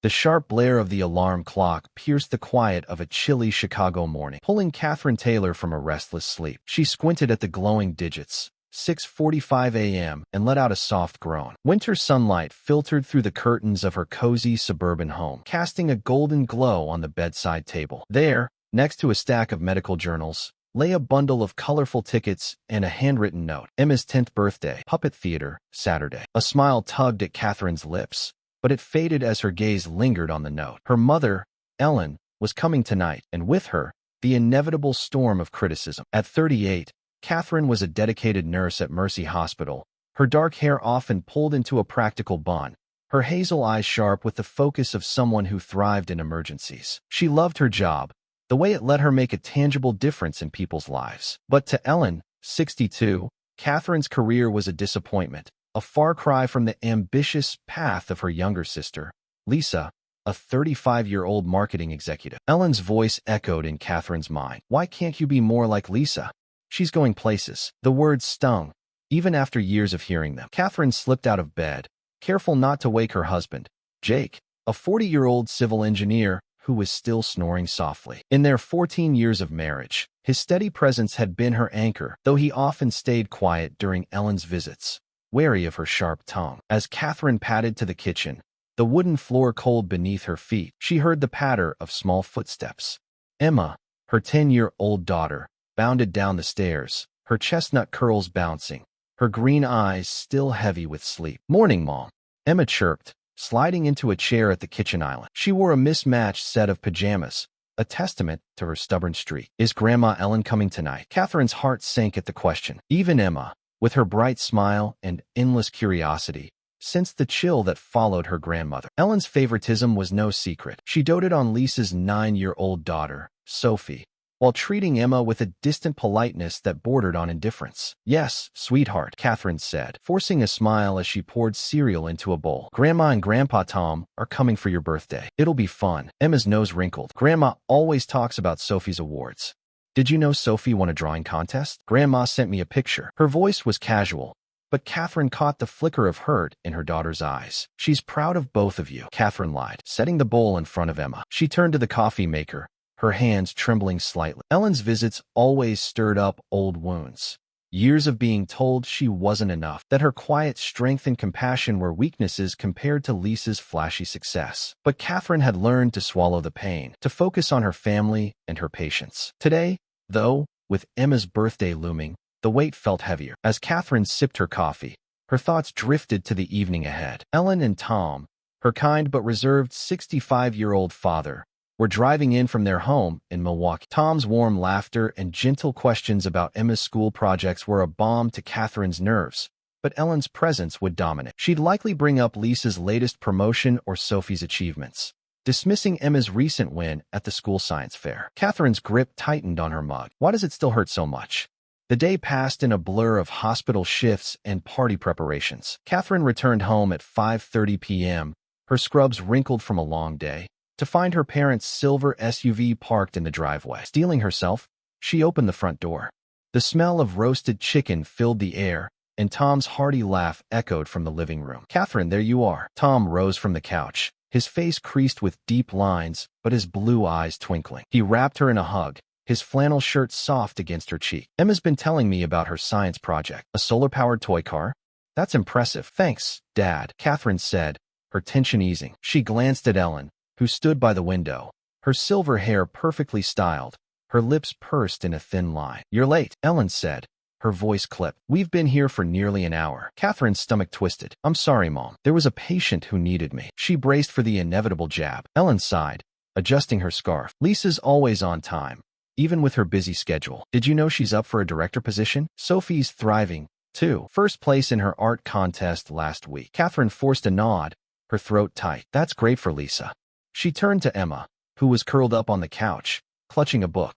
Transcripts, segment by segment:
The sharp blare of the alarm clock pierced the quiet of a chilly Chicago morning, pulling Catherine Taylor from a restless sleep. She squinted at the glowing digits, 6:45 a.m., and let out a soft groan. Winter sunlight filtered through the curtains of her cozy suburban home, casting a golden glow on the bedside table. There, next to a stack of medical journals, lay a bundle of colorful tickets and a handwritten note. Emma's 10th birthday, Puppet Theater, Saturday. A smile tugged at Catherine's lips, but it faded as her gaze lingered on the note. Her mother, Ellen, was coming tonight, and with her, the inevitable storm of criticism. At 38, Catherine was a dedicated nurse at Mercy Hospital, her dark hair often pulled into a practical bun, her hazel eyes sharp with the focus of someone who thrived in emergencies. She loved her job, the way it let her make a tangible difference in people's lives. But to Ellen, 62, Catherine's career was a disappointment, a far cry from the ambitious path of her younger sister, Lisa, a 35-year-old marketing executive. Ellen's voice echoed in Catherine's mind. Why can't you be more like Lisa? She's going places. The words stung, even after years of hearing them. Catherine slipped out of bed, careful not to wake her husband, Jake, a 40-year-old civil engineer who was still snoring softly. In their 14 years of marriage, his steady presence had been her anchor, though he often stayed quiet during Ellen's visits, wary of her sharp tongue. As Catherine padded to the kitchen, the wooden floor cold beneath her feet, she heard the patter of small footsteps. Emma, her 10-year-old daughter, bounded down the stairs, her chestnut curls bouncing, her green eyes still heavy with sleep. "Morning, Mom," Emma chirped, sliding into a chair at the kitchen island. She wore a mismatched set of pajamas, a testament to her stubborn streak. "Is Grandma Ellen coming tonight?" Catherine's heart sank at the question. Even Emma, with her bright smile and endless curiosity, sensed the chill that followed her grandmother. Ellen's favoritism was no secret. She doted on Lisa's 9-year-old daughter, Sophie, while treating Emma with a distant politeness that bordered on indifference. "Yes, sweetheart," Catherine said, forcing a smile as she poured cereal into a bowl. "Grandma and Grandpa Tom are coming for your birthday. It'll be fun." Emma's nose wrinkled. "Grandma always talks about Sophie's awards. Did you know Sophie won a drawing contest? Grandma sent me a picture." Her voice was casual, but Catherine caught the flicker of hurt in her daughter's eyes. "She's proud of both of you," Catherine lied, setting the bowl in front of Emma. She turned to the coffee maker, her hands trembling slightly. Ellen's visits always stirred up old wounds. Years of being told she wasn't enough, that her quiet strength and compassion were weaknesses compared to Lisa's flashy success. But Catherine had learned to swallow the pain, to focus on her family and her patience. Today, though, with Emma's birthday looming, the weight felt heavier. As Catherine sipped her coffee, her thoughts drifted to the evening ahead. Ellen and Tom, her kind but reserved 65-year-old father, were driving in from their home in Milwaukee. Tom's warm laughter and gentle questions about Emma's school projects were a balm to Catherine's nerves, but Ellen's presence would dominate. She'd likely bring up Lisa's latest promotion or Sophie's achievements, dismissing Emma's recent win at the school science fair. Catherine's grip tightened on her mug. Why does it still hurt so much? The day passed in a blur of hospital shifts and party preparations. Catherine returned home at 5:30 p.m., her scrubs wrinkled from a long day, to find her parents' silver SUV parked in the driveway. Steeling herself, she opened the front door. The smell of roasted chicken filled the air, and Tom's hearty laugh echoed from the living room. "Catherine, there you are." Tom rose from the couch, his face creased with deep lines, but his blue eyes twinkling. He wrapped her in a hug, his flannel shirt soft against her cheek. "Emma's been telling me about her science project. A solar-powered toy car? That's impressive." "Thanks, Dad," Catherine said, her tension easing. She glanced at Ellen, who stood by the window, her silver hair perfectly styled, her lips pursed in a thin line. "You're late," Ellen said, her voice clipped. "We've been here for nearly an hour." Catherine's stomach twisted. "I'm sorry, Mom. There was a patient who needed me." She braced for the inevitable jab. Ellen sighed, adjusting her scarf. "Lisa's always on time, even with her busy schedule. Did you know she's up for a director position? Sophie's thriving, too. First place in her art contest last week." Catherine forced a nod, her throat tight. "That's great for Lisa." She turned to Emma, who was curled up on the couch, clutching a book.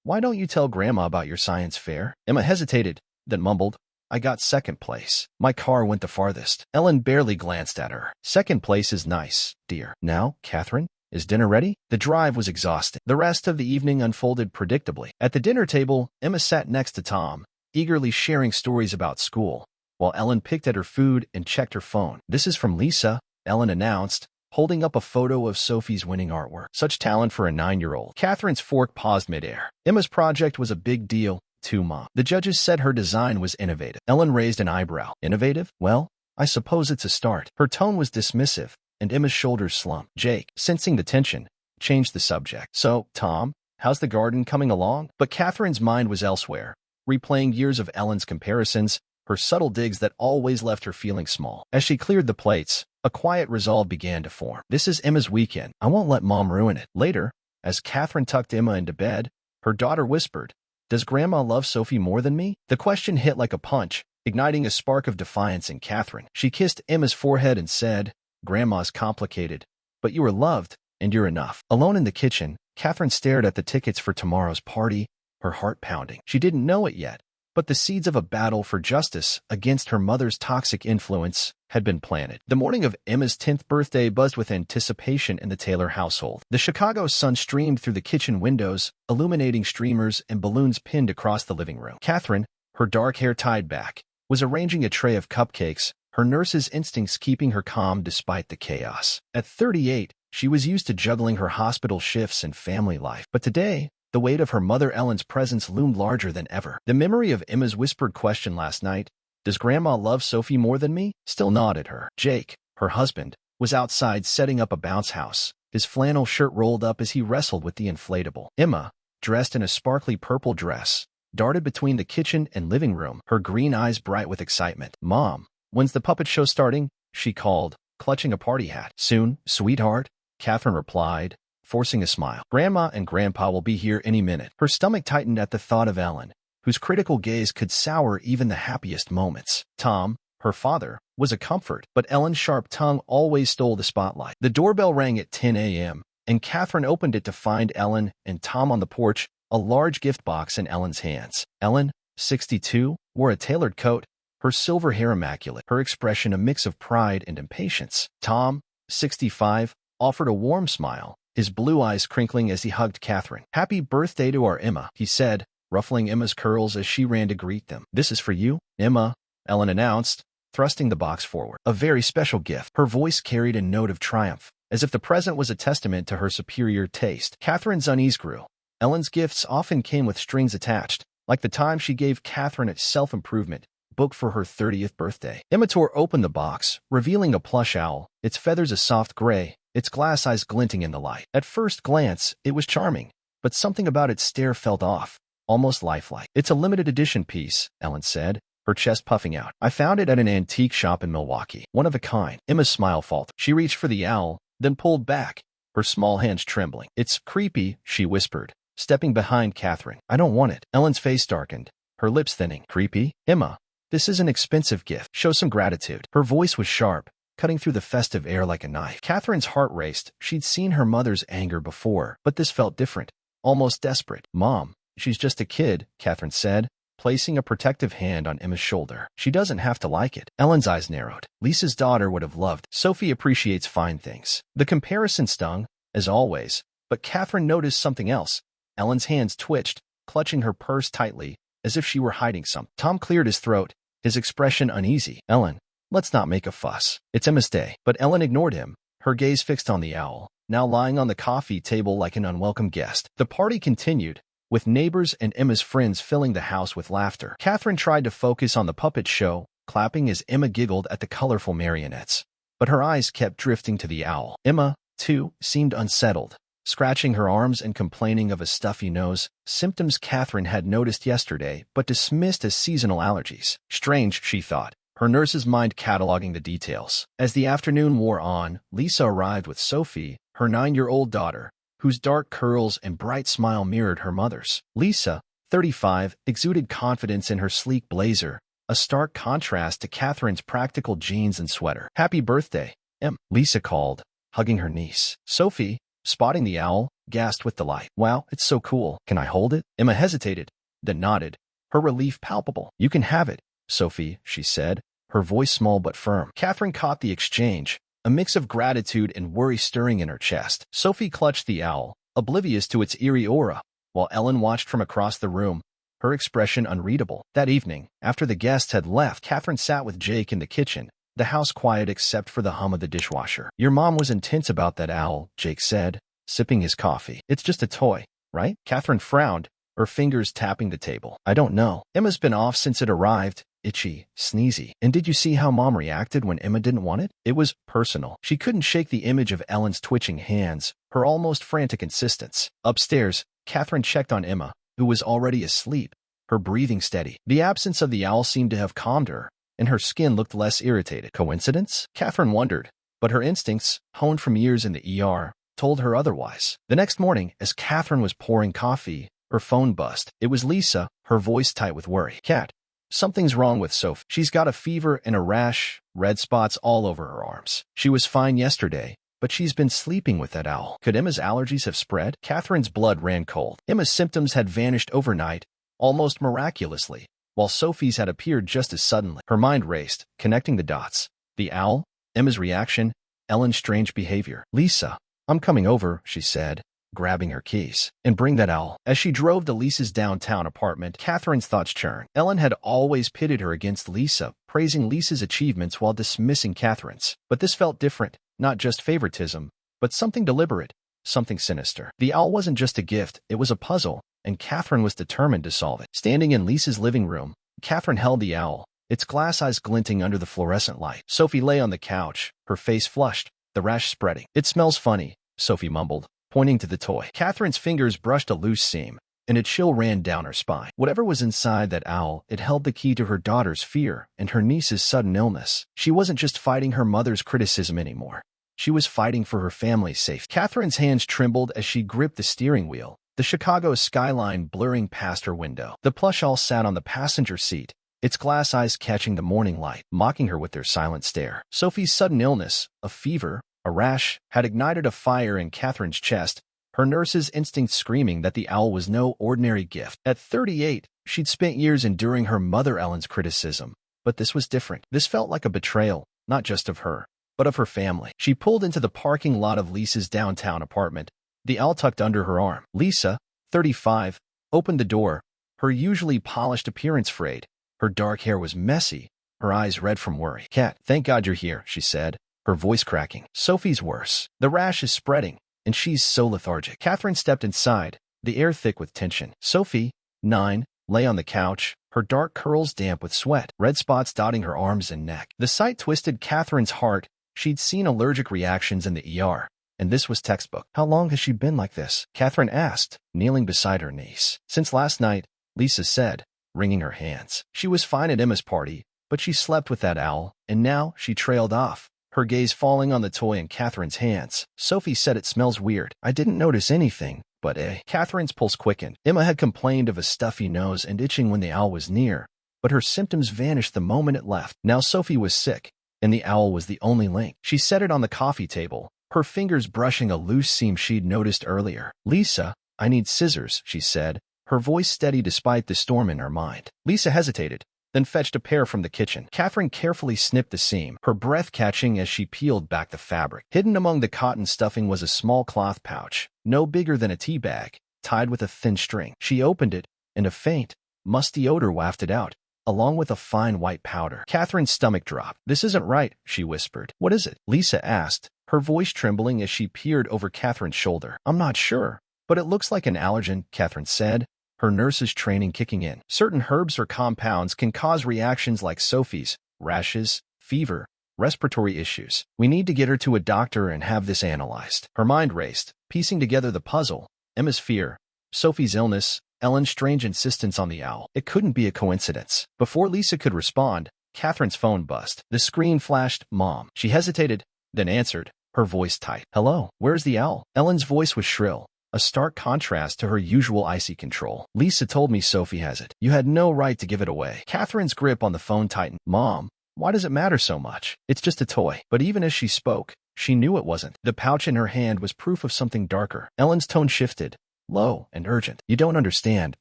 Why don't you tell Grandma about your science fair?" Emma hesitated, then mumbled, "I got second place. My car went the farthest." Ellen barely glanced at her. "Second place is nice, dear. Now, Catherine, is dinner ready?" The drive was exhausting. The rest of the evening unfolded predictably. At the dinner table, Emma sat next to Tom, eagerly sharing stories about school, while Ellen picked at her food and checked her phone. "This is from Lisa," Ellen announced, holding up a photo of Sophie's winning artwork. Such talent for a 9-year-old. Catherine's fork paused midair. Emma's project was a big deal, too, Mom. The judges said her design was innovative. Ellen raised an eyebrow. Innovative? Well, I suppose it's a start. Her tone was dismissive, and Emma's shoulders slumped. Jake, sensing the tension, changed the subject. So, Tom, how's the garden coming along? But Catherine's mind was elsewhere, replaying years of Ellen's comparisons, her subtle digs that always left her feeling small. As she cleared the plates, a quiet resolve began to form. This is Emma's weekend. I won't let Mom ruin it. Later, as Catherine tucked Emma into bed, her daughter whispered, "Does Grandma love Sophie more than me?" The question hit like a punch, igniting a spark of defiance in Catherine. She kissed Emma's forehead and said, "Grandma's complicated, but you are loved, and you're enough." Alone in the kitchen, Catherine stared at the tickets for tomorrow's party, her heart pounding. She didn't know it yet, but the seeds of a battle for justice against her mother's toxic influence had been planted. The morning of Emma's 10th birthday buzzed with anticipation in the Taylor household. The Chicago sun streamed through the kitchen windows, illuminating streamers and balloons pinned across the living room. Catherine, her dark hair tied back, was arranging a tray of cupcakes, her nurse's instincts keeping her calm despite the chaos. At 38, she was used to juggling her hospital shifts and family life. But today, the weight of her mother Ellen's presence loomed larger than ever. The memory of Emma's whispered question last night, "Does Grandma love Sophie more than me?" still gnawed at her. Jake, her husband, was outside setting up a bounce house, his flannel shirt rolled up as he wrestled with the inflatable. Emma, dressed in a sparkly purple dress, darted between the kitchen and living room, her green eyes bright with excitement. "Mom, when's the puppet show starting?" she called, clutching a party hat. "Soon, sweetheart," Catherine replied, forcing a smile. "Grandma and Grandpa will be here any minute." Her stomach tightened at the thought of Ellen, whose critical gaze could sour even the happiest moments. Tom, her father, was a comfort, but Ellen's sharp tongue always stole the spotlight. The doorbell rang at 10 a.m., and Catherine opened it to find Ellen and Tom on the porch, a large gift box in Ellen's hands. Ellen, 62, wore a tailored coat, her silver hair immaculate, her expression a mix of pride and impatience. Tom, 65, offered a warm smile, his blue eyes crinkling as he hugged Catherine. "Happy birthday to our Emma," he said, ruffling Emma's curls as she ran to greet them. "This is for you, Emma," Ellen announced, thrusting the box forward. "A very special gift." Her voice carried a note of triumph, as if the present was a testament to her superior taste. Catherine's unease grew. Ellen's gifts often came with strings attached, like the time she gave Catherine a self-improvement book for her 30th birthday. Emma tore open the box, revealing a plush owl, its feathers a soft gray, its glass eyes glinting in the light. At first glance, it was charming, but something about its stare felt off, almost lifelike. "It's a limited edition piece," Ellen said, her chest puffing out. "I found it at an antique shop in Milwaukee. One of a kind." Emma's smile faltered. She reached for the owl, then pulled back, her small hands trembling. "It's creepy," she whispered, stepping behind Catherine. "I don't want it." Ellen's face darkened, her lips thinning. "Creepy? Emma, this is an expensive gift. Show some gratitude." Her voice was sharp, cutting through the festive air like a knife. Catherine's heart raced. She'd seen her mother's anger before, but this felt different, almost desperate. "Mom, she's just a kid," Catherine said, placing a protective hand on Emma's shoulder. "She doesn't have to like it." Ellen's eyes narrowed. Lisa's daughter would have loved. Sophie appreciates fine things. The comparison stung, as always, but Catherine noticed something else. Ellen's hands twitched, clutching her purse tightly, as if she were hiding something. Tom cleared his throat, his expression uneasy. "Ellen, let's not make a fuss. It's Emma's day." But Ellen ignored him, her gaze fixed on the owl, now lying on the coffee table like an unwelcome guest. The party continued, with neighbors and Emma's friends filling the house with laughter. Catherine tried to focus on the puppet show, clapping as Emma giggled at the colorful marionettes, but her eyes kept drifting to the owl. Emma, too, seemed unsettled, scratching her arms and complaining of a stuffy nose, symptoms Catherine had noticed yesterday but dismissed as seasonal allergies. Strange, she thought, her nurse's mind cataloging the details. As the afternoon wore on, Lisa arrived with Sophie, her 9-year-old daughter, whose dark curls and bright smile mirrored her mother's. Lisa, 35, exuded confidence in her sleek blazer, a stark contrast to Catherine's practical jeans and sweater. "Happy birthday, Em," Lisa called, hugging her niece. Sophie, spotting the owl, gasped with delight. "Wow, it's so cool. Can I hold it?" Emma hesitated, then nodded, her relief palpable. "You can have it, Sophie," she said, her voice small but firm. Catherine caught the exchange, a mix of gratitude and worry stirring in her chest. Sophie clutched the owl, oblivious to its eerie aura, while Ellen watched from across the room, her expression unreadable. That evening, after the guests had left, Catherine sat with Jake in the kitchen, The house quiet except for the hum of the dishwasher. Your mom was intense about that owl, Jake said, sipping his coffee. It's just a toy, right? Catherine frowned, her fingers tapping the table. I don't know. Emma's been off since it arrived. Itchy, sneezy. And did you see how Mom reacted when Emma didn't want it? It was personal. She couldn't shake the image of Ellen's twitching hands, her almost frantic insistence. Upstairs, Catherine checked on Emma, who was already asleep, her breathing steady. The absence of the owl seemed to have calmed her, and her skin looked less irritated. Coincidence? Catherine wondered, but her instincts, honed from years in the ER, told her otherwise. The next morning, as Catherine was pouring coffee, her phone buzzed. It was Lisa, her voice tight with worry. Cat, something's wrong with Sophie. She's got a fever and a rash, red spots all over her arms. She was fine yesterday, but she's been sleeping with that owl. Could Emma's allergies have spread? Catherine's blood ran cold. Emma's symptoms had vanished overnight, almost miraculously, while Sophie's had appeared just as suddenly. Her mind raced, connecting the dots. The owl, Emma's reaction, Ellen's strange behavior. Lisa, I'm coming over, she said, grabbing her keys. And bring that owl. As she drove to Lisa's downtown apartment, Catherine's thoughts churned. Ellen had always pitted her against Lisa, praising Lisa's achievements while dismissing Catherine's. But this felt different, not just favoritism, but something deliberate, something sinister. The owl wasn't just a gift, it was a puzzle, and Catherine was determined to solve it. Standing in Lisa's living room, Catherine held the owl, its glass eyes glinting under the fluorescent light. Sophie lay on the couch, her face flushed, the rash spreading. It smells funny, Sophie mumbled, pointing to the toy. Catherine's fingers brushed a loose seam, and a chill ran down her spine. Whatever was inside that owl, it held the key to her daughter's fear and her niece's sudden illness. She wasn't just fighting her mother's criticism anymore. She was fighting for her family's safety. Catherine's hands trembled as she gripped the steering wheel, the Chicago skyline blurring past her window. The plush owl sat on the passenger seat, its glass eyes catching the morning light, mocking her with their silent stare. Sophie's sudden illness, a fever, a rash, had ignited a fire in Catherine's chest, her nurse's instinct screaming that the owl was no ordinary gift. At 38, she'd spent years enduring her mother Ellen's criticism, but this was different. This felt like a betrayal, not just of her, but of her family. She pulled into the parking lot of Lisa's downtown apartment, the owl tucked under her arm. Lisa, 35, opened the door, her usually polished appearance frayed. Her dark hair was messy, her eyes red from worry. Cat, thank God you're here, she said, her voice cracking. Sophie's worse. The rash is spreading, and she's so lethargic. Catherine stepped inside, the air thick with tension. Sophie, 9, lay on the couch, her dark curls damp with sweat, red spots dotting her arms and neck. The sight twisted Catherine's heart. She'd seen allergic reactions in the ER, and this was textbook. How long has she been like this? Catherine asked, kneeling beside her niece. Since last night, Lisa said, wringing her hands. She was fine at Emma's party, but she slept with that owl, and now she trailed off, her gaze falling on the toy in Catherine's hands. Sophie said it smells weird. I didn't notice anything, but Catherine's pulse quickened. Emma had complained of a stuffy nose and itching when the owl was near, but her symptoms vanished the moment it left. Now Sophie was sick, and the owl was the only link. She set it on the coffee table, her fingers brushing a loose seam she'd noticed earlier. Lisa, I need scissors, she said, her voice steady despite the storm in her mind. Lisa hesitated, then fetched a pair from the kitchen. Catherine carefully snipped the seam, her breath catching as she peeled back the fabric. Hidden among the cotton stuffing was a small cloth pouch, no bigger than a tea bag, tied with a thin string. She opened it, and a faint, musty odor wafted out, along with a fine white powder. Catherine's stomach dropped. This isn't right, she whispered. What is it? Lisa asked, her voice trembling as she peered over Catherine's shoulder. I'm not sure, but it looks like an allergen, Catherine said, her nurse's training kicking in. Certain herbs or compounds can cause reactions like Sophie's, rashes, fever, respiratory issues. We need to get her to a doctor and have this analyzed. Her mind raced, piecing together the puzzle. Emma's fear, Sophie's illness, Ellen's strange insistence on the owl. It couldn't be a coincidence. Before Lisa could respond, Catherine's phone buzzed. The screen flashed, Mom. She hesitated, then answered, her voice tight. Hello, where's the owl? Ellen's voice was shrill, a stark contrast to her usual icy control. Lisa told me Sophie has it. You had no right to give it away. Catherine's grip on the phone tightened. Mom, why does it matter so much? It's just a toy. But even as she spoke, she knew it wasn't. The pouch in her hand was proof of something darker. Ellen's tone shifted, low and urgent. You don't understand,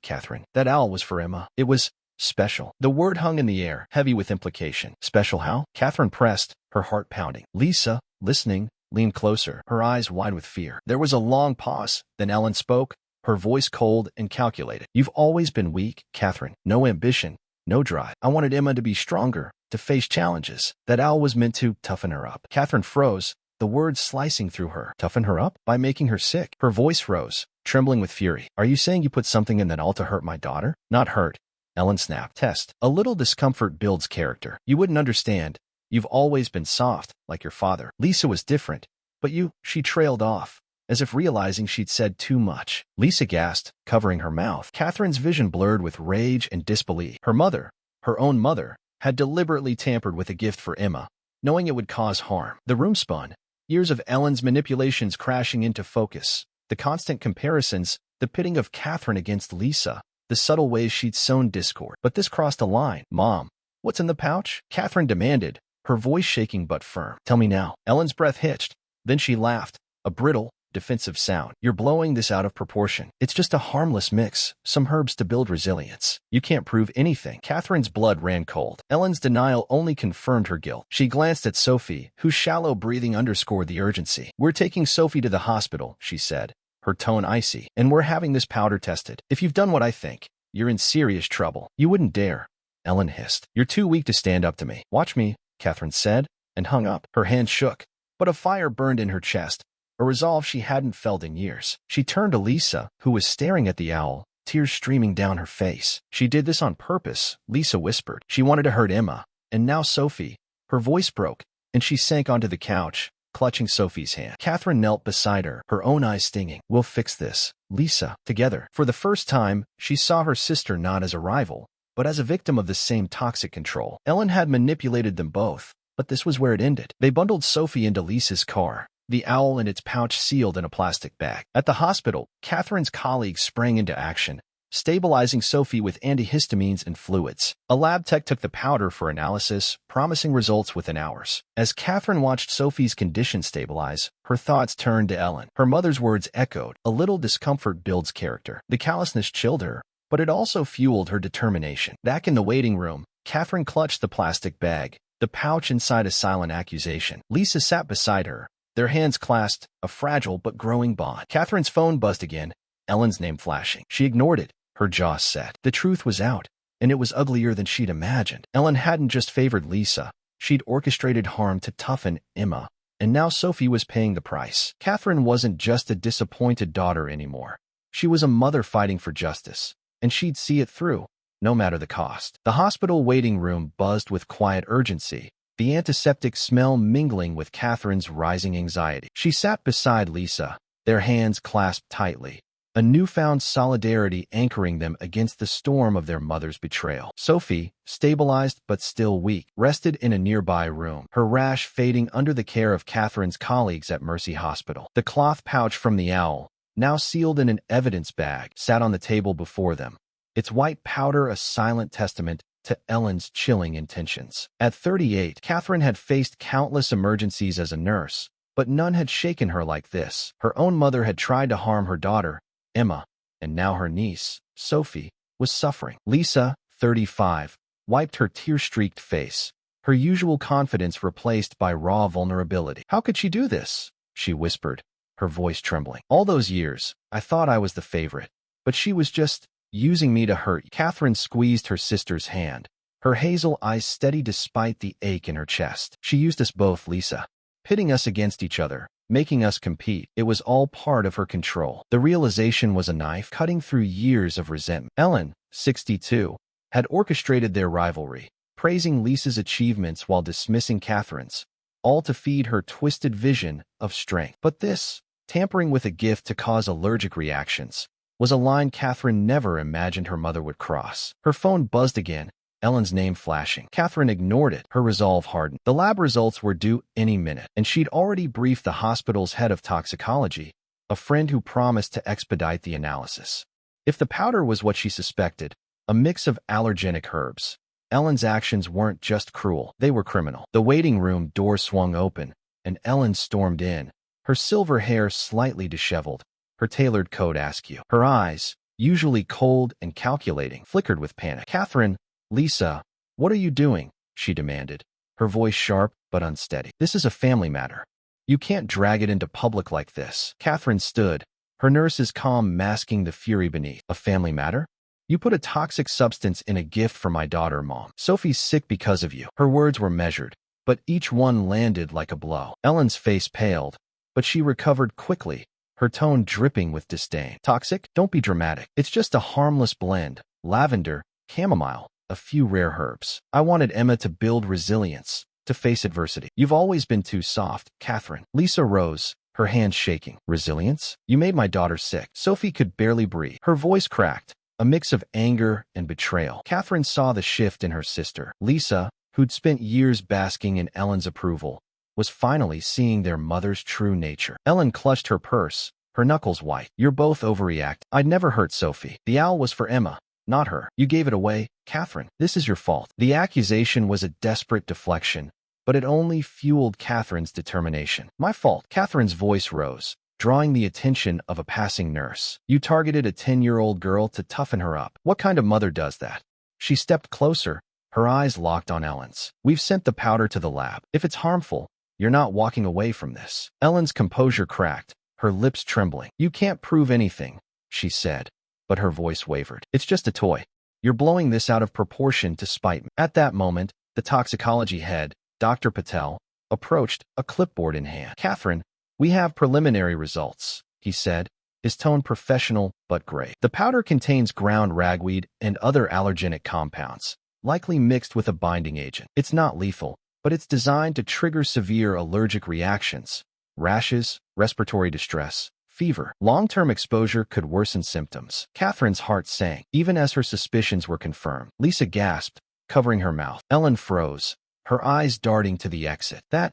Catherine. That owl was for Emma. It was special. The word hung in the air, heavy with implication. Special how? Catherine pressed, her heart pounding. Lisa, listening, leaned closer, her eyes wide with fear. There was a long pause, then Ellen spoke, her voice cold and calculated. You've always been weak, Catherine. No ambition, No drive. I wanted Emma to be stronger, to face challenges. That owl was meant to toughen her up. Catherine froze, the words slicing through her. Toughen her up? By making her sick. Her voice rose, trembling with fury. Are you saying you put something in that owl to hurt my daughter? Not hurt. Ellen snapped. Test. A little discomfort builds character. You wouldn't understand. You've always been soft, like your father. Lisa was different. But she trailed off, as if realizing she'd said too much. Lisa gasped, covering her mouth. Catherine's vision blurred with rage and disbelief. Her mother, her own mother, had deliberately tampered with a gift for Emma, knowing it would cause harm. The room spun, years of Ellen's manipulations crashing into focus. The constant comparisons, the pitting of Catherine against Lisa, the subtle ways she'd sown discord. But this crossed a line. Mom, what's in the pouch? Catherine demanded, her voice shaking but firm. Tell me now. Ellen's breath hitched. Then she laughed, a brittle, defensive sound. You're blowing this out of proportion. It's just a harmless mix, some herbs to build resilience. You can't prove anything. Catherine's blood ran cold. Ellen's denial only confirmed her guilt. She glanced at Sophie, whose shallow breathing underscored the urgency. We're taking Sophie to the hospital, she said, her tone icy, and we're having this powder tested. If you've done what I think, you're in serious trouble. You wouldn't dare, Ellen hissed. You're too weak to stand up to me. Watch me, Catherine said, and hung up. Her hand shook, but a fire burned in her chest, a resolve she hadn't felt in years. She turned to Lisa, who was staring at the owl, tears streaming down her face. She did this on purpose, Lisa whispered. She wanted to hurt Emma, and now Sophie. Her voice broke, and she sank onto the couch, clutching Sophie's hand. Catherine knelt beside her, her own eyes stinging. We'll fix this, Lisa. Together. For the first time, she saw her sister not as a rival, but as a victim of the same toxic control. Ellen had manipulated them both, but this was where it ended. They bundled Sophie into Lisa's car, the owl and its pouch sealed in a plastic bag. At the hospital, Catherine's colleagues sprang into action, stabilizing Sophie with antihistamines and fluids. A lab tech took the powder for analysis, promising results within hours. As Catherine watched Sophie's condition stabilize, her thoughts turned to Ellen. Her mother's words echoed, a little discomfort builds character. The callousness chilled her, but it also fueled her determination. Back in the waiting room, Catherine clutched the plastic bag, the pouch inside a silent accusation. Lisa sat beside her, their hands clasped, a fragile but growing bond. Catherine's phone buzzed again, Ellen's name flashing. She ignored it, her jaw set. The truth was out, and it was uglier than she'd imagined. Ellen hadn't just favored Lisa. She'd orchestrated harm to toughen Emma, and now Sophie was paying the price. Catherine wasn't just a disappointed daughter anymore. She was a mother fighting for justice, and she'd see it through, no matter the cost. The hospital waiting room buzzed with quiet urgency, the antiseptic smell mingling with Catherine's rising anxiety. She sat beside Lisa, their hands clasped tightly, a newfound solidarity anchoring them against the storm of their mother's betrayal. Sophie, stabilized but still weak, rested in a nearby room, her rash fading under the care of Catherine's colleagues at Mercy Hospital. The cloth pouch from the owl, now sealed in an evidence bag, sat on the table before them, its white powder a silent testament to Ellen's chilling intentions. At 38, Catherine had faced countless emergencies as a nurse, but none had shaken her like this. Her own mother had tried to harm her daughter, Emma, and now her niece, Sophie, was suffering. Lisa, 35, wiped her tear-streaked face, her usual confidence replaced by raw vulnerability. How could she do this? She whispered, her voice trembling. All those years, I thought I was the favorite, but she was just using me to hurt you. Catherine squeezed her sister's hand, her hazel eyes steady despite the ache in her chest. She used us both, Lisa, pitting us against each other, making us compete. It was all part of her control. The realization was a knife cutting through years of resentment. Ellen, 62, had orchestrated their rivalry, praising Lisa's achievements while dismissing Catherine's, all to feed her twisted vision of strength. But this, tampering with a gift to cause allergic reactions, was a line Catherine never imagined her mother would cross. Her phone buzzed again, Ellen's name flashing. Catherine ignored it, her resolve hardened. The lab results were due any minute, and she'd already briefed the hospital's head of toxicology, a friend who promised to expedite the analysis. If the powder was what she suspected, a mix of allergenic herbs, Ellen's actions weren't just cruel, they were criminal. The waiting room door swung open, and Ellen stormed in, her silver hair slightly disheveled, her tailored coat askew. Her eyes, usually cold and calculating, flickered with panic. Catherine, Lisa, what are you doing? She demanded, her voice sharp but unsteady. This is a family matter. You can't drag it into public like this. Catherine stood, her nurse's calm masking the fury beneath. A family matter? You put a toxic substance in a gift for my daughter, Mom. Sophie's sick because of you. Her words were measured, but each one landed like a blow. Ellen's face paled, but she recovered quickly, her tone dripping with disdain. Toxic? Don't be dramatic. It's just a harmless blend. Lavender, chamomile, a few rare herbs. I wanted Emma to build resilience, to face adversity. You've always been too soft, Catherine. Lisa rose, her hands shaking. Resilience? You made my daughter sick. Sophie could barely breathe. Her voice cracked, a mix of anger and betrayal. Catherine saw the shift in her sister. Lisa, who'd spent years basking in Ellen's approval, was finally seeing their mother's true nature. Ellen clutched her purse, her knuckles white. You're both overreact. I'd never hurt Sophie. The owl was for Emma, not her. You gave it away, Catherine. This is your fault. The accusation was a desperate deflection, but it only fueled Catherine's determination. My fault. Catherine's voice rose, drawing the attention of a passing nurse. You targeted a 10-year-old girl to toughen her up. What kind of mother does that? She stepped closer, her eyes locked on Ellen's. We've sent the powder to the lab. If it's harmful, you're not walking away from this. Ellen's composure cracked, her lips trembling. You can't prove anything, she said, but her voice wavered. It's just a toy. You're blowing this out of proportion to spite me. At that moment, the toxicology head, Dr. Patel, approached, a clipboard in hand. Catherine, we have preliminary results, he said, his tone professional but grave. The powder contains ground ragweed and other allergenic compounds, likely mixed with a binding agent. It's not lethal, but it's designed to trigger severe allergic reactions, rashes, respiratory distress, fever. Long-term exposure could worsen symptoms. Catherine's heart sank, even as her suspicions were confirmed. Lisa gasped, covering her mouth. Ellen froze, her eyes darting to the exit. That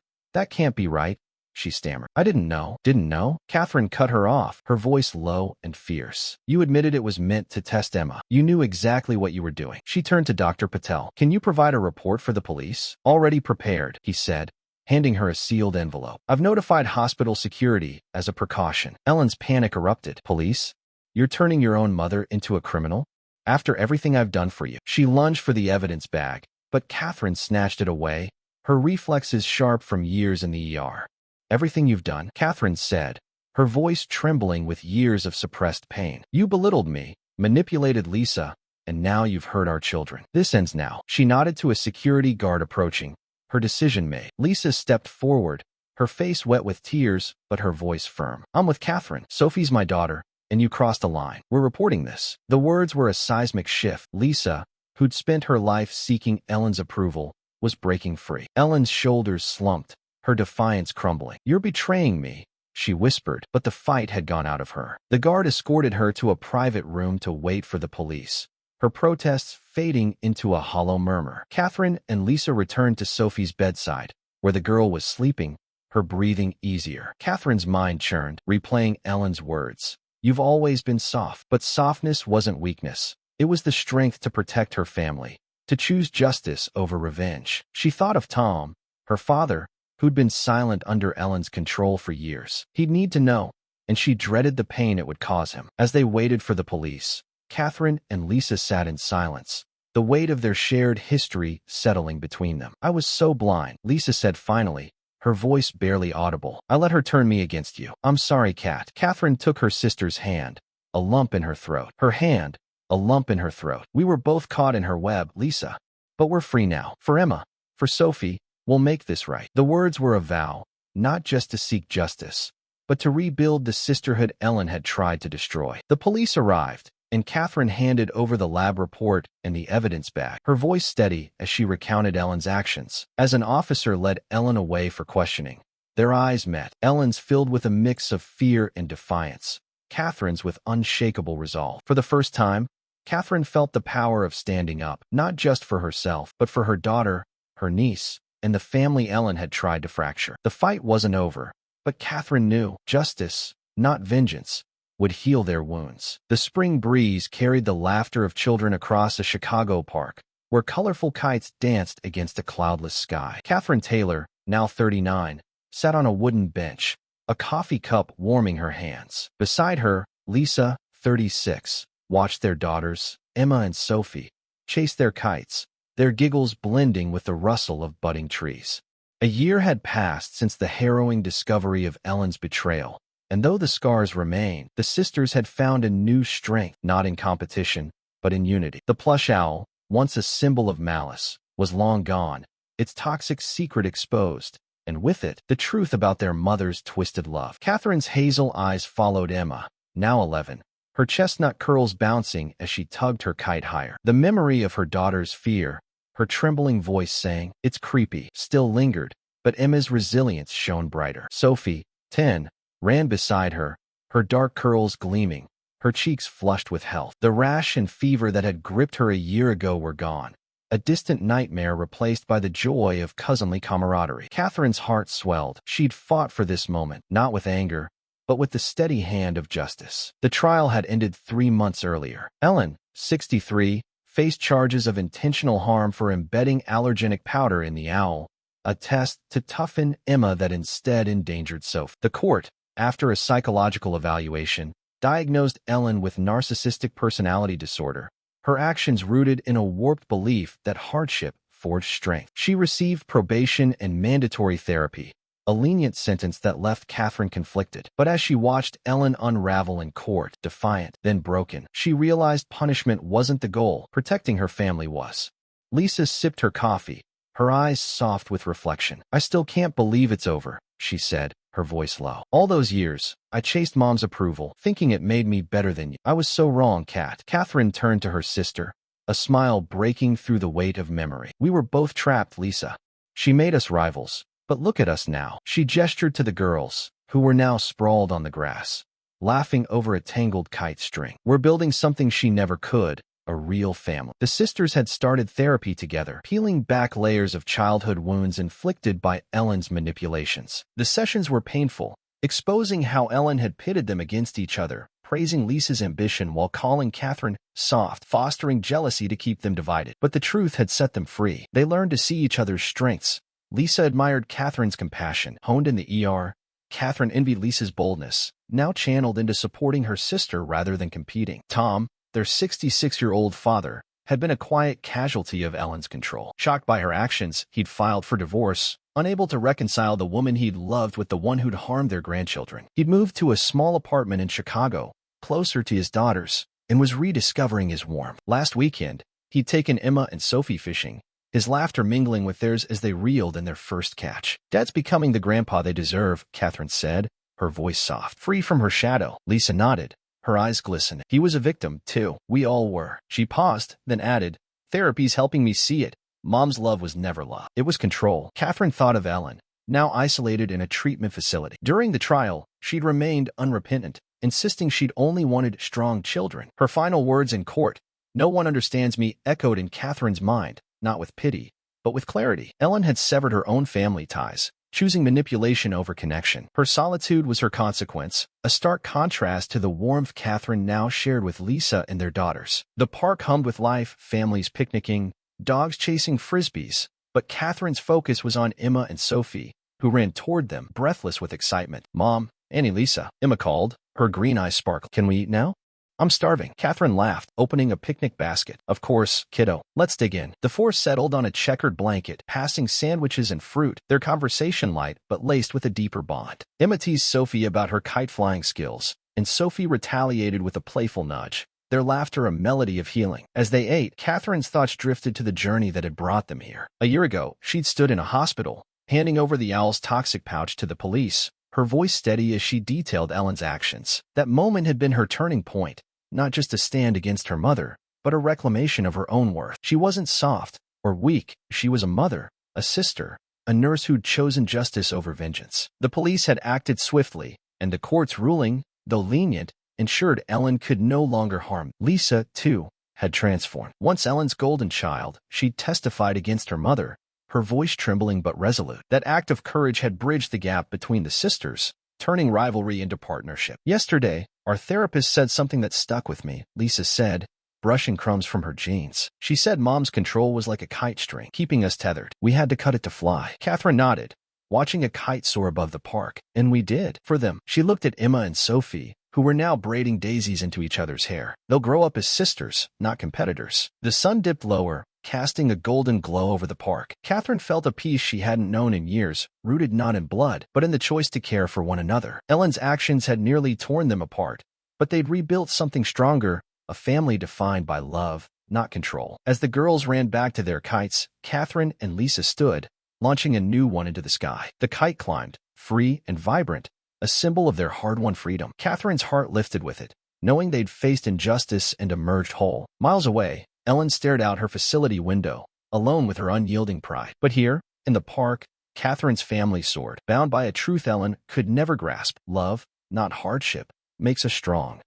can't be right, she stammered. I didn't know. Didn't know? Catherine cut her off, her voice low and fierce. You admitted it was meant to test Emma. You knew exactly what you were doing. She turned to Dr. Patel. Can you provide a report for the police? Already prepared, he said, handing her a sealed envelope. I've notified hospital security as a precaution. Ellen's panic erupted. Police? You're turning your own mother into a criminal? After everything I've done for you. She lunged for the evidence bag, but Catherine snatched it away, her reflexes sharp from years in the ER. Everything you've done, Catherine said, her voice trembling with years of suppressed pain. You belittled me, manipulated Lisa, and now you've hurt our children. This ends now. She nodded to a security guard approaching, her decision made. Lisa stepped forward, her face wet with tears, but her voice firm. I'm with Catherine. Sophie's my daughter, and you crossed a line. We're reporting this. The words were a seismic shift. Lisa, who'd spent her life seeking Ellen's approval, was breaking free. Ellen's shoulders slumped, her defiance crumbling. You're betraying me, she whispered, but the fight had gone out of her. The guard escorted her to a private room to wait for the police, her protests fading into a hollow murmur. Catherine and Lisa returned to Sophie's bedside, where the girl was sleeping, her breathing easier. Catherine's mind churned, replaying Ellen's words. You've always been soft. But softness wasn't weakness. It was the strength to protect her family, to choose justice over revenge. She thought of Tom, her father, who'd been silent under Ellen's control for years. He'd need to know, and she dreaded the pain it would cause him. As they waited for the police, Catherine and Lisa sat in silence, the weight of their shared history settling between them. I was so blind, Lisa said finally, her voice barely audible. I let her turn me against you. I'm sorry, Kat. Catherine took her sister's hand, a lump in her throat. Her hand, a lump in her throat. We were both caught in her web, Lisa. But we're free now. For Emma, for Sophie, we'll make this right. The words were a vow, not just to seek justice, but to rebuild the sisterhood Ellen had tried to destroy. The police arrived, and Catherine handed over the lab report and the evidence bag, her voice steady as she recounted Ellen's actions. As an officer led Ellen away for questioning, their eyes met, Ellen's filled with a mix of fear and defiance, Catherine's with unshakable resolve. For the first time, Catherine felt the power of standing up, not just for herself, but for her daughter, her niece, and the family Ellen had tried to fracture. The fight wasn't over, but Catherine knew justice, not vengeance, would heal their wounds. The spring breeze carried the laughter of children across a Chicago park, where colorful kites danced against a cloudless sky. Catherine Taylor, now 39, sat on a wooden bench, a coffee cup warming her hands. Beside her, Lisa, 36, watched their daughters, Emma and Sophie, chase their kites, their giggles blending with the rustle of budding trees. A year had passed since the harrowing discovery of Ellen's betrayal, and though the scars remained, the sisters had found a new strength, not in competition, but but in unity. The plush owl, once a symbol of malice, was long gone, its toxic secret exposed, and with it, the truth about their mother's twisted love. Catherine's hazel eyes followed Emma, now 11, her chestnut curls bouncing as she tugged her kite higher. The memory of her daughter's fear, her trembling voice saying, "It's creepy," still lingered, but Emma's resilience shone brighter. Sophie, 10, ran beside her, her dark curls gleaming, her cheeks flushed with health. The rash and fever that had gripped her a year ago were gone, a distant nightmare replaced by the joy of cousinly camaraderie. Catherine's heart swelled. She'd fought for this moment, not with anger, but with the steady hand of justice. The trial had ended 3 months earlier. Ellen, 63, faced charges of intentional harm for embedding allergenic powder in the owl, a test to toughen Emma that instead endangered Sophie. The court, after a psychological evaluation, diagnosed Ellen with narcissistic personality disorder, her actions rooted in a warped belief that hardship forged strength. She received probation and mandatory therapy, a lenient sentence that left Catherine conflicted. But as she watched Ellen unravel in court, defiant, then broken, she realized punishment wasn't the goal, protecting her family was. Lisa sipped her coffee, her eyes soft with reflection. "I still can't believe it's over," she said, her voice low. "All those years, I chased Mom's approval, thinking it made me better than you. I was so wrong, Kat." Catherine turned to her sister, a smile breaking through the weight of memory. "We were both trapped, Lisa. She made us rivals, but look at us now." She gestured to the girls, who were now sprawled on the grass, laughing over a tangled kite string. "We're building something she never could, a real family." The sisters had started therapy together, peeling back layers of childhood wounds inflicted by Ellen's manipulations. The sessions were painful, exposing how Ellen had pitted them against each other, praising Lisa's ambition while calling Catherine soft, fostering jealousy to keep them divided. But the truth had set them free. They learned to see each other's strengths. Lisa admired Catherine's compassion, honed in the ER. Catherine envied Lisa's boldness, now channeled into supporting her sister rather than competing. Tom, their 66-year-old father, had been a quiet casualty of Ellen's control. Shocked by her actions, he'd filed for divorce, unable to reconcile the woman he'd loved with the one who'd harmed their grandchildren. He'd moved to a small apartment in Chicago, closer to his daughters, and was rediscovering his warmth. Last weekend, he'd taken Emma and Sophie fishing, his laughter mingling with theirs as they reeled in their first catch. "Dad's becoming the grandpa they deserve," Catherine said, her voice soft. Free from her shadow, Lisa nodded, her eyes glistening. "He was a victim, too. We all were." She paused, then added, "Therapy's helping me see it. Mom's love was never love. It was control." Catherine thought of Ellen, now isolated in a treatment facility. During the trial, she'd remained unrepentant, insisting she'd only wanted strong children. Her final words in court, "No one understands me," echoed in Catherine's mind, not with pity, but with clarity. Ellen had severed her own family ties, choosing manipulation over connection. Her solitude was her consequence, a stark contrast to the warmth Catherine now shared with Lisa and their daughters. The park hummed with life, families picnicking, dogs chasing frisbees, but Catherine's focus was on Emma and Sophie, who ran toward them, breathless with excitement. "Mom, Annie, Lisa," Emma called, her green eyes sparkling. "Can we eat now?" "I'm starving." Catherine laughed, opening a picnic basket. "Of course, kiddo. Let's dig in." The four settled on a checkered blanket, passing sandwiches and fruit, their conversation light but laced with a deeper bond. Emma teased Sophie about her kite-flying skills, and Sophie retaliated with a playful nudge, their laughter a melody of healing. As they ate, Catherine's thoughts drifted to the journey that had brought them here. A year ago, she'd stood in a hospital, handing over the owl's toxic pouch to the police, her voice steady as she detailed Ellen's actions. That moment had been her turning point, not just a stand against her mother, but a reclamation of her own worth. She wasn't soft or weak. She was a mother, a sister, a nurse who'd chosen justice over vengeance. The police had acted swiftly, and the court's ruling, though lenient, ensured Ellen could no longer harm. Lisa, too, had transformed. Once Ellen's golden child, she testified against her mother, her voice trembling but resolute. That act of courage had bridged the gap between the sisters, turning rivalry into partnership. "Yesterday, our therapist said something that stuck with me," Lisa said, brushing crumbs from her jeans. "She said Mom's control was like a kite string, keeping us tethered. We had to cut it to fly." Catherine nodded, watching a kite soar above the park. "And we did. For them." She looked at Emma and Sophie, who were now braiding daisies into each other's hair. "They'll grow up as sisters, not competitors." The sun dipped lower, casting a golden glow over the park. Catherine felt a peace she hadn't known in years, rooted not in blood, but in the choice to care for one another. Ellen's actions had nearly torn them apart, but they'd rebuilt something stronger, a family defined by love, not control. As the girls ran back to their kites, Catherine and Lisa stood, launching a new one into the sky. The kite climbed, free and vibrant, a symbol of their hard-won freedom. Catherine's heart lifted with it, knowing they'd faced injustice and emerged whole. Miles away, Ellen stared out her facility window, alone with her unyielding pride. But here, in the park, Catherine's family soared, bound by a truth Ellen could never grasp. Love, not hardship, makes us strong.